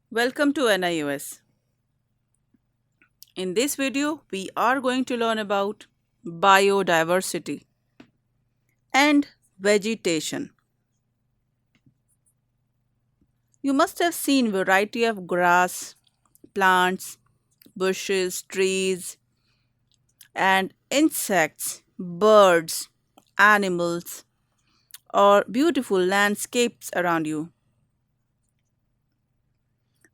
Welcome to NIUS. In this video, we are going to learn about biodiversity and vegetation. You must have seen variety of grass, plants, bushes, trees, and insects, birds, animals, or beautiful landscapes around you.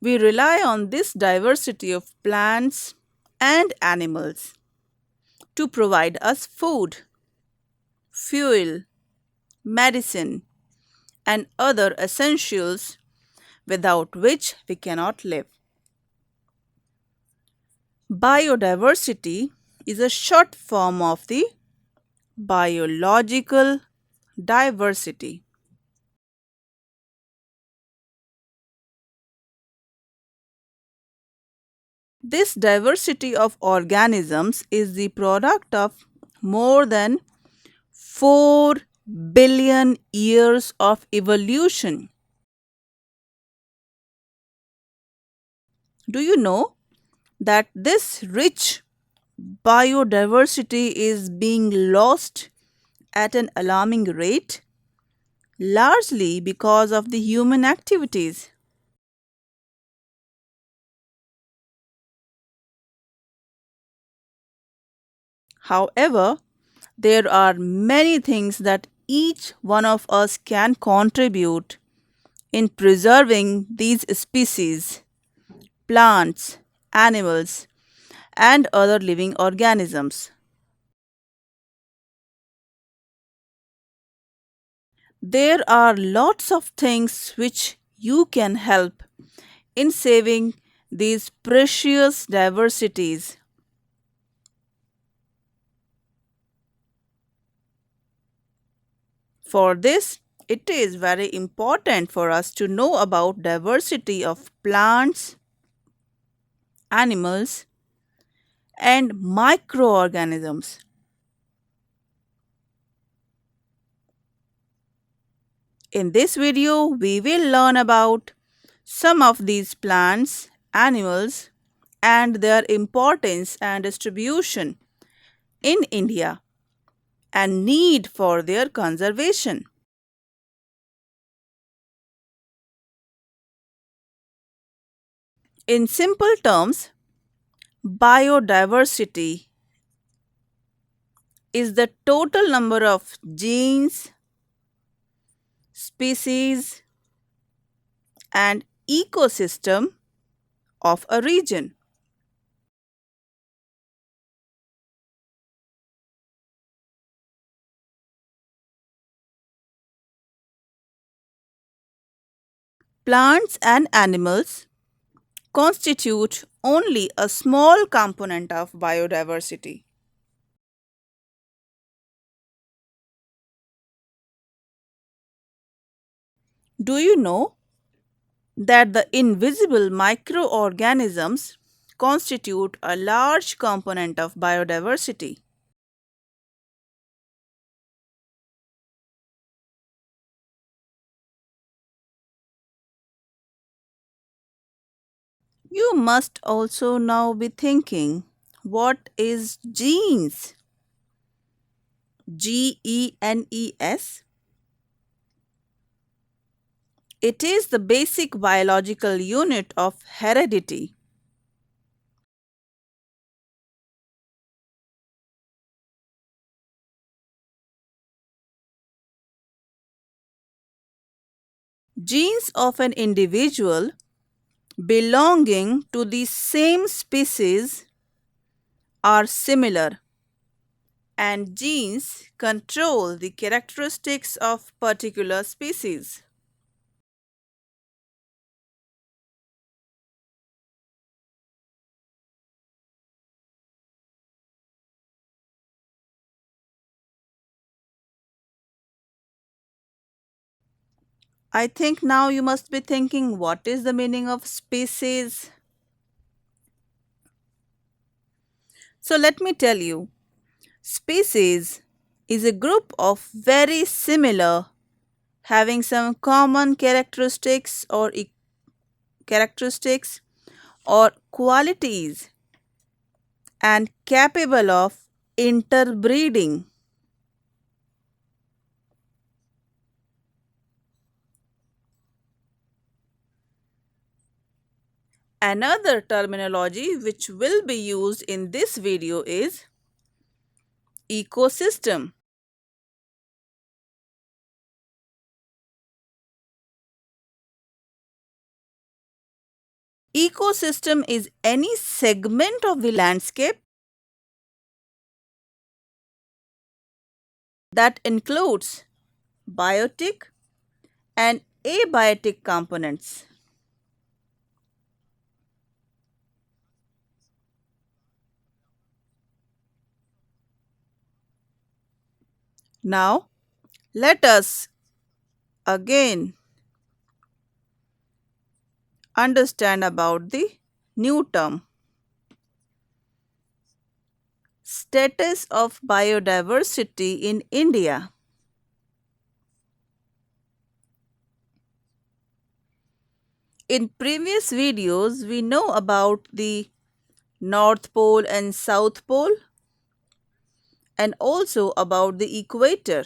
We rely on this diversity of plants and animals to provide us food, fuel, medicine, and other essentials without which we cannot live. Biodiversity is a short form of the biological diversity. This diversity of organisms is the product of more than 4 billion years of evolution. Do you know that this rich biodiversity is being lost at an alarming rate, largely because of the human activities? However, there are many things that each one of us can contribute in preserving these species, plants, animals, and other living organisms. There are lots of things which you can help in saving these precious diversities. For this, it is very important for us to know about diversity of plants, animals, and microorganisms. In this video, we will learn about some of these plants, animals, and their importance and distribution in India and need for their conservation. In simple terms, biodiversity is the total number of genes, species, and ecosystem of a region. Plants and animals constitute only a small component of biodiversity. Do you know that the invisible microorganisms constitute a large component of biodiversity? You must also now be thinking, what is genes? GENES? It is the basic biological unit of heredity. Genes of an individual belonging to the same species are similar, and genes control the characteristics of particular species. I think now you must be thinking, what is the meaning of species? So let me tell you, species is a group of very similar, having some common characteristics or characteristics or qualities and capable of interbreeding. Another terminology which will be used in this video is ecosystem. Ecosystem is any segment of the landscape that includes biotic and abiotic components. Now, let us again understand about the new term, status of biodiversity in India. In previous videos, we know about the North Pole and South Pole and also about the equator.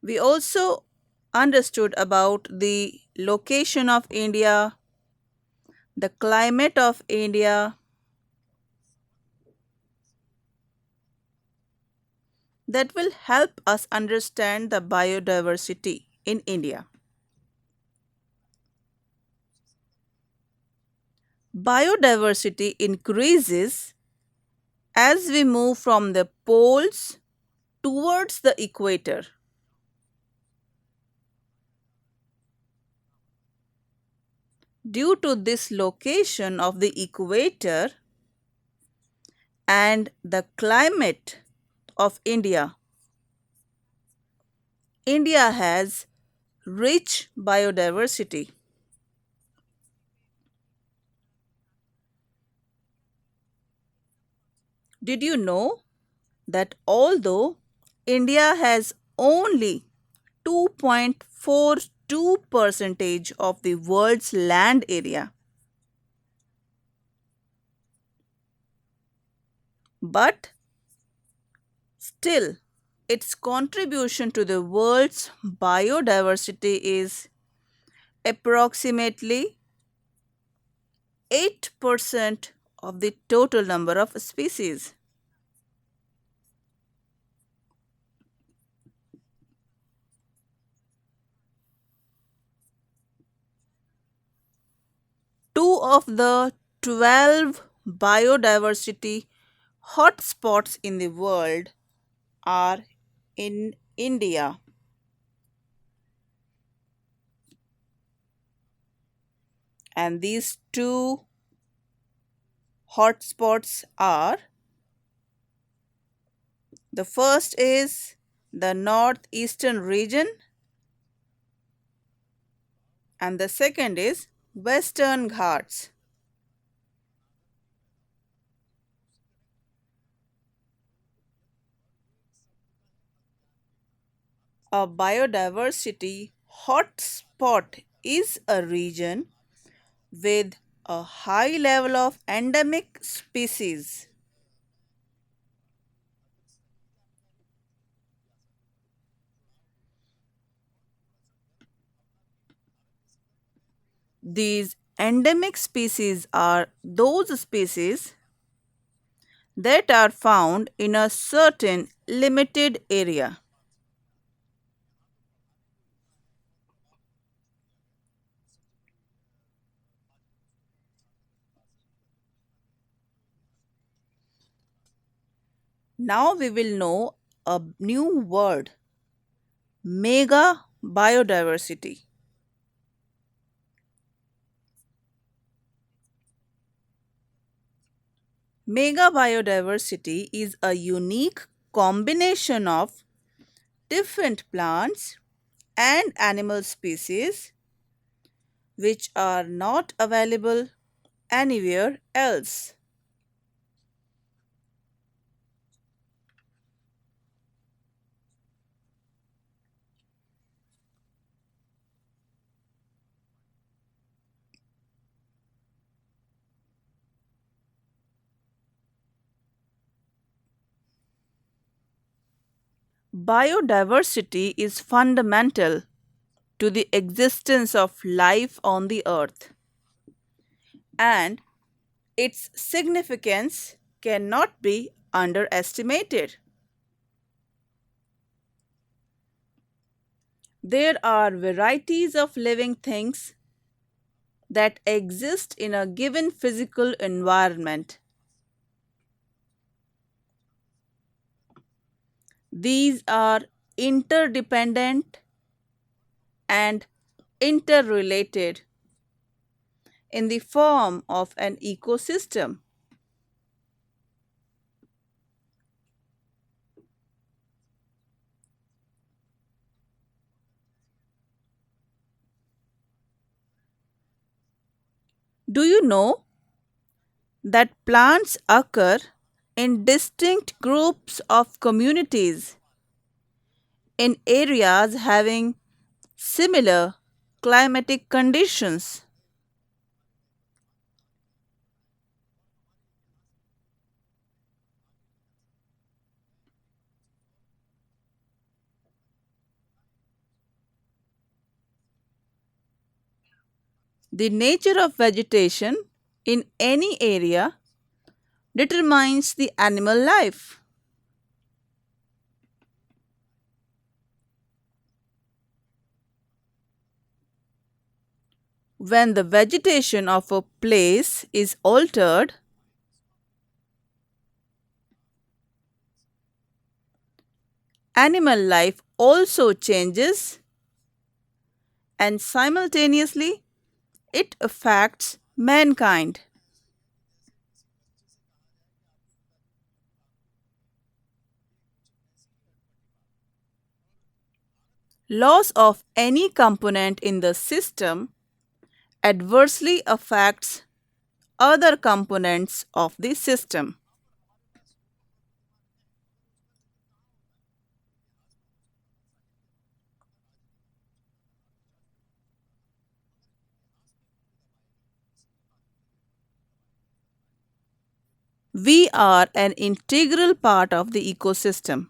We also understood about the location of India, the climate of India, that will help us understand the biodiversity in India. Biodiversity increases as we move from the poles towards the equator. Due to this location of the equator and the climate of India, India has rich biodiversity. Did you know that although India has only 2.42 percentage of the world's land area, but still its contribution to the world's biodiversity is approximately 8% of the total number of species. Two of the 12 biodiversity hotspots in the world are in India, and these two hotspots are, the first is the northeastern region and the second is Western Ghats. A biodiversity hotspot is a region with a high level of endemic species. These endemic species are those species that are found in a certain limited area. Now we will know a new word, mega biodiversity. Mega biodiversity is a unique combination of different plants and animal species which are not available anywhere else. Biodiversity is fundamental to the existence of life on the earth, and its significance cannot be underestimated. There are varieties of living things that exist in a given physical environment. These are interdependent and interrelated in the form of an ecosystem. Do you know that plants occur in distinct groups of communities in areas having similar climatic conditions? The nature of vegetation in any area determines the animal life. When the vegetation of a place is altered, animal life also changes, and simultaneously it affects mankind. Loss of any component in the system adversely affects other components of the system. We are an integral part of the ecosystem.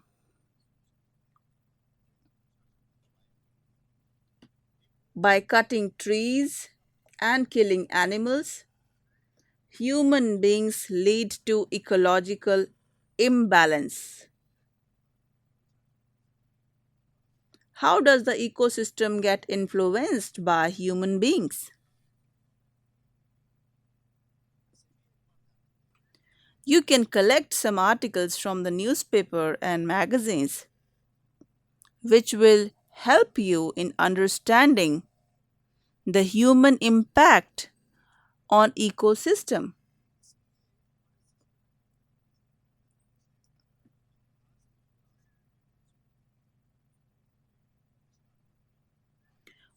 By cutting trees and killing animals, human beings lead to ecological imbalance. How does the ecosystem get influenced by human beings? You can collect some articles from the newspaper and magazines, which will help you in understanding the human impact on ecosystem.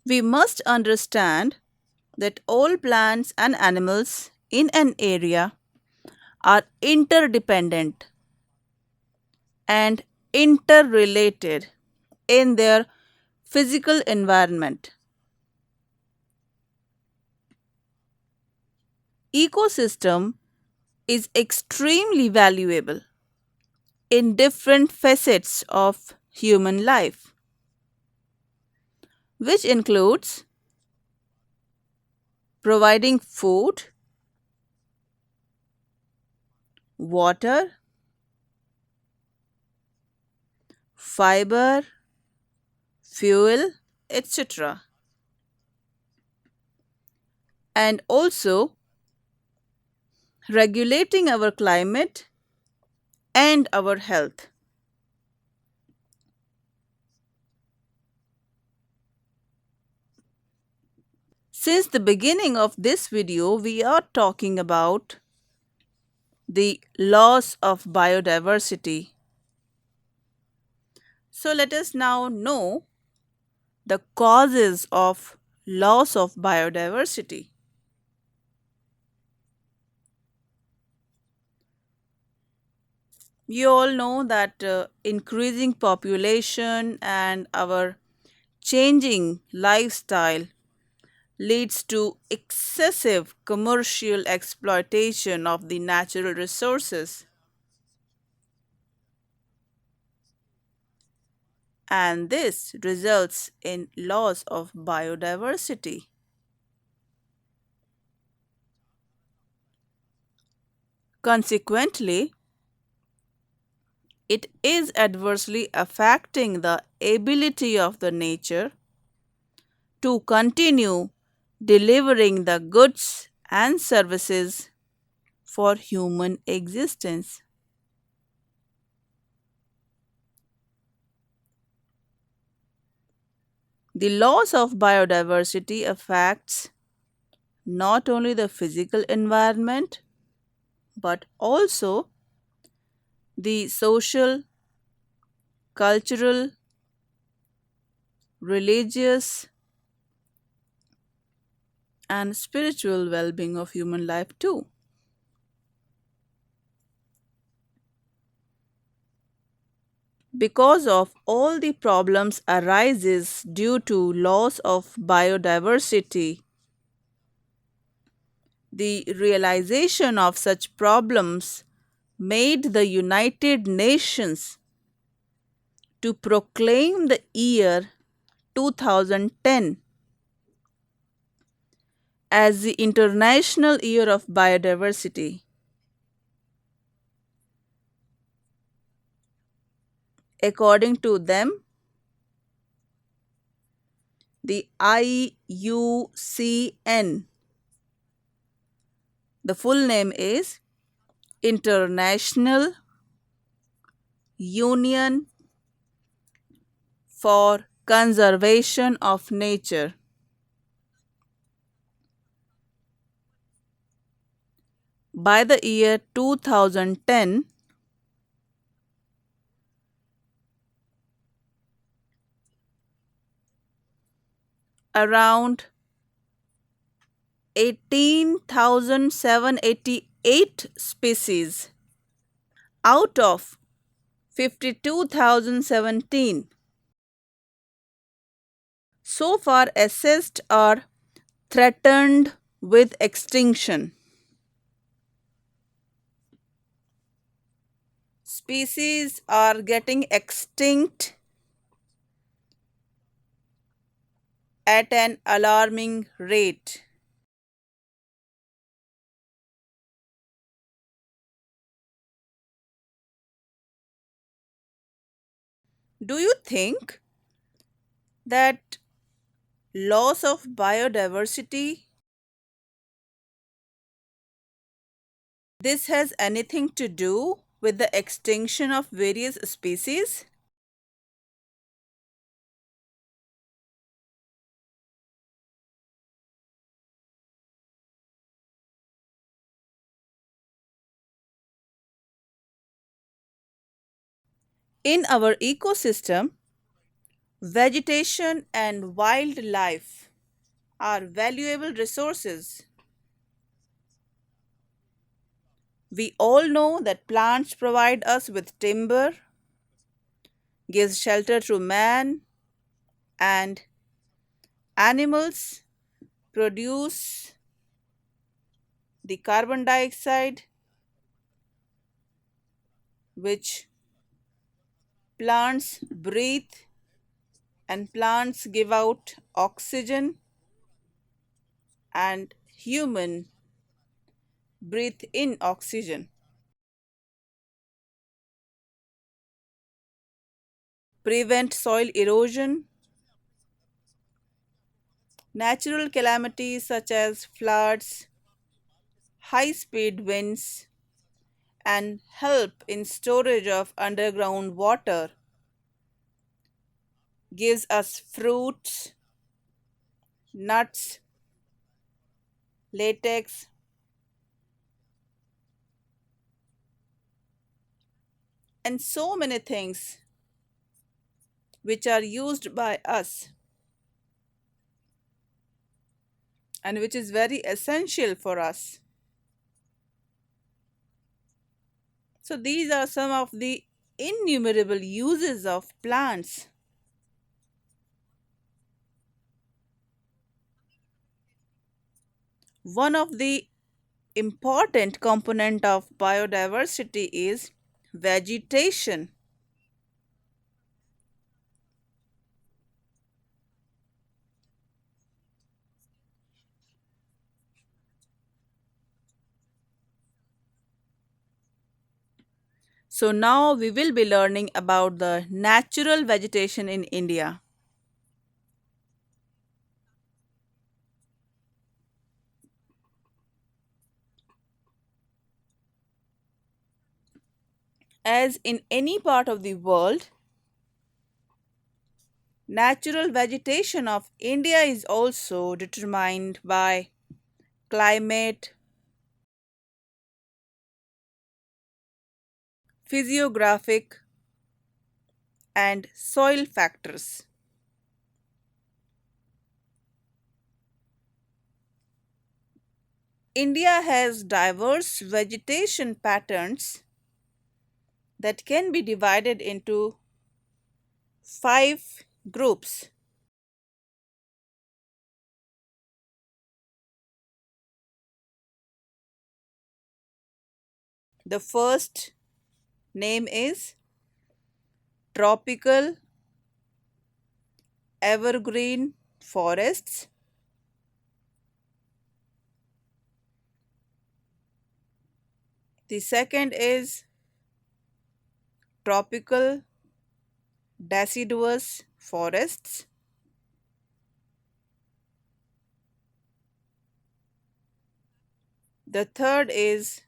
We must understand that all plants and animals in an area are interdependent and interrelated in their physical environment. Ecosystem is extremely valuable in different facets of human life, which includes providing food, water, fiber, fuel, etc., and also regulating our climate and our health. Since the beginning of this video, we are talking about the loss of biodiversity. So let us now know the causes of loss of biodiversity. You all know that increasing population and our changing lifestyle leads to excessive commercial exploitation of the natural resources. and this results in loss of biodiversity. Consequently, it is adversely affecting the ability of the nature to continue delivering the goods and services for human existence. The loss of biodiversity affects not only the physical environment but also the social, cultural, religious, and spiritual well being of human life too. Because of all the problems arises due to loss of biodiversity, the realization of such problems made the United Nations to proclaim the year 2010 as the International Year of Biodiversity. According to them, the IUCN, the full name is International Union for Conservation of Nature. By the year 2010, around 18,788 species out of 52,017 so far assessed are threatened with extinction. Species are getting extinct at an alarming rate. Do you think that loss of biodiversity this has anything to do with the extinction of various species? In our ecosystem, vegetation and wildlife are valuable resources. We all know that plants provide us with timber, gives shelter to man, and animals produce the carbon dioxide which plants breathe and plants give out oxygen and human breathe in oxygen. Prevent soil erosion, natural calamities such as floods, high speed winds, and help in storage of underground water gives us fruits, nuts, latex, and so many things which are used by us and which is very essential for us. So, these are some of the innumerable uses of plants. One of the important component of biodiversity is vegetation. So now we will be learning about the natural vegetation in India. As in any part of the world, natural vegetation of India is also determined by climate, physiographic, and soil factors. India has diverse vegetation patterns that can be divided into five groups. The first name is tropical evergreen forests. The second is tropical deciduous forests. The third is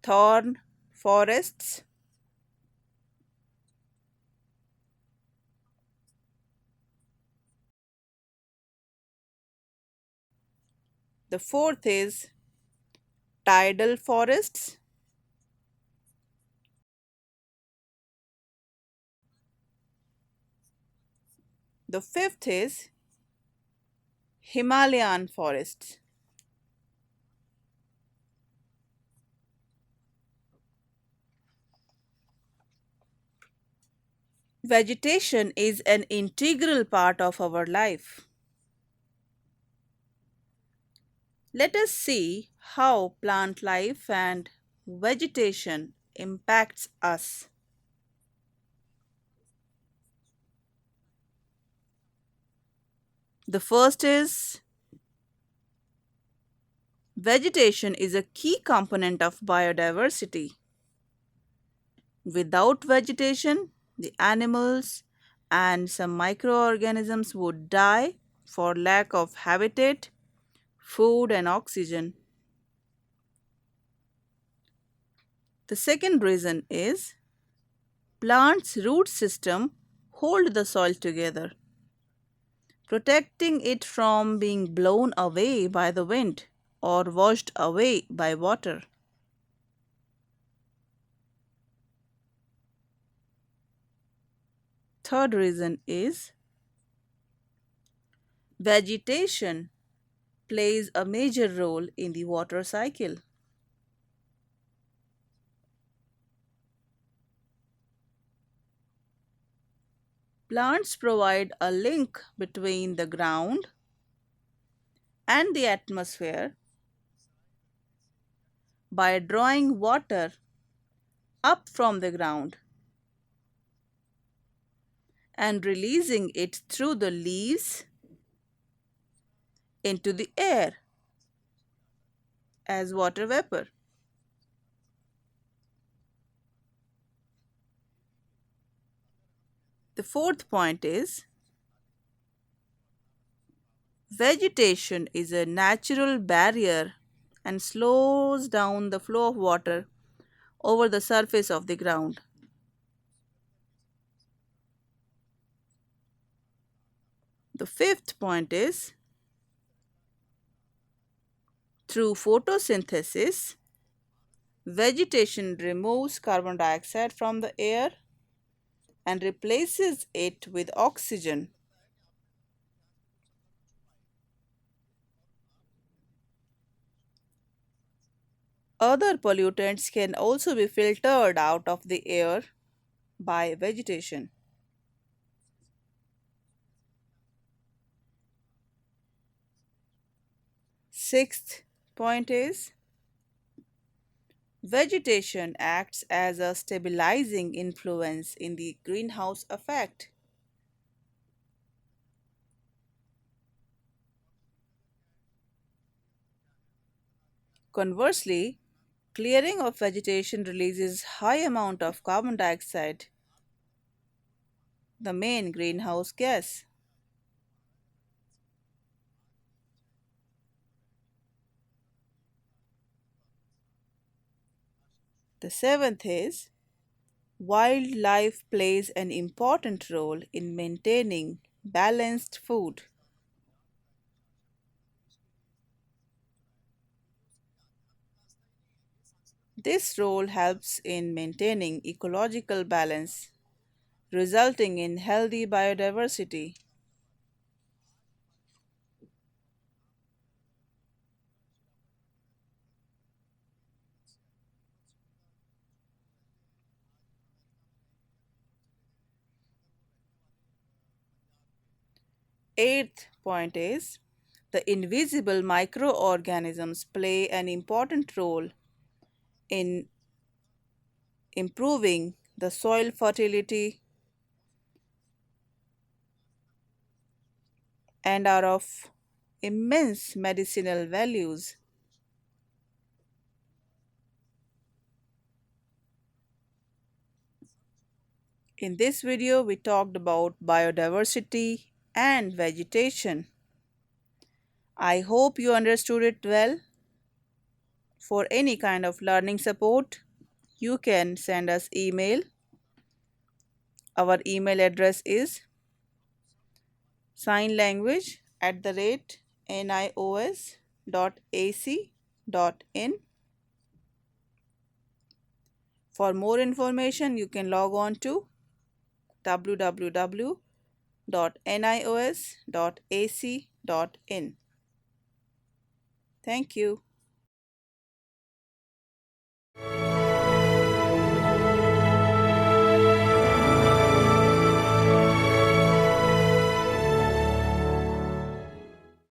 thorn forests. The fourth is tidal forests. The fifth is Himalayan forests. Vegetation is an integral part of our life. Let us see how plant life and vegetation impacts us. The first is vegetation is a key component of biodiversity. Without vegetation, the animals and some microorganisms would die for lack of habitat, food, and oxygen. The second reason is plants' root system hold the soil together, protecting it from being blown away by the wind or washed away by water. Third reason is vegetation plays a major role in the water cycle. Plants provide a link between the ground and the atmosphere by drawing water up from the ground and releasing it through the leaves into the air as water vapor. The fourth point is vegetation is a natural barrier and slows down the flow of water over the surface of the ground. The fifth point is through photosynthesis, vegetation removes carbon dioxide from the air and replaces it with oxygen. Other pollutants can also be filtered out of the air by vegetation. Sixth point is vegetation acts as a stabilizing influence in the greenhouse effect. Conversely, Clearing of vegetation releases high amount of carbon dioxide, the main greenhouse gas. The seventh is wildlife plays an important role in maintaining balanced food. This role helps in maintaining ecological balance, resulting in healthy biodiversity. Eighth point is the invisible microorganisms play an important role in improving the soil fertility and are of immense medicinal values. In this video, we talked about biodiversity and vegetation. I hope you understood it well. For any kind of learning support, you can send us email. Our email address is signlanguage@nios.ac.in. For more information, you can log on to www.nios.ac.in. Thank you.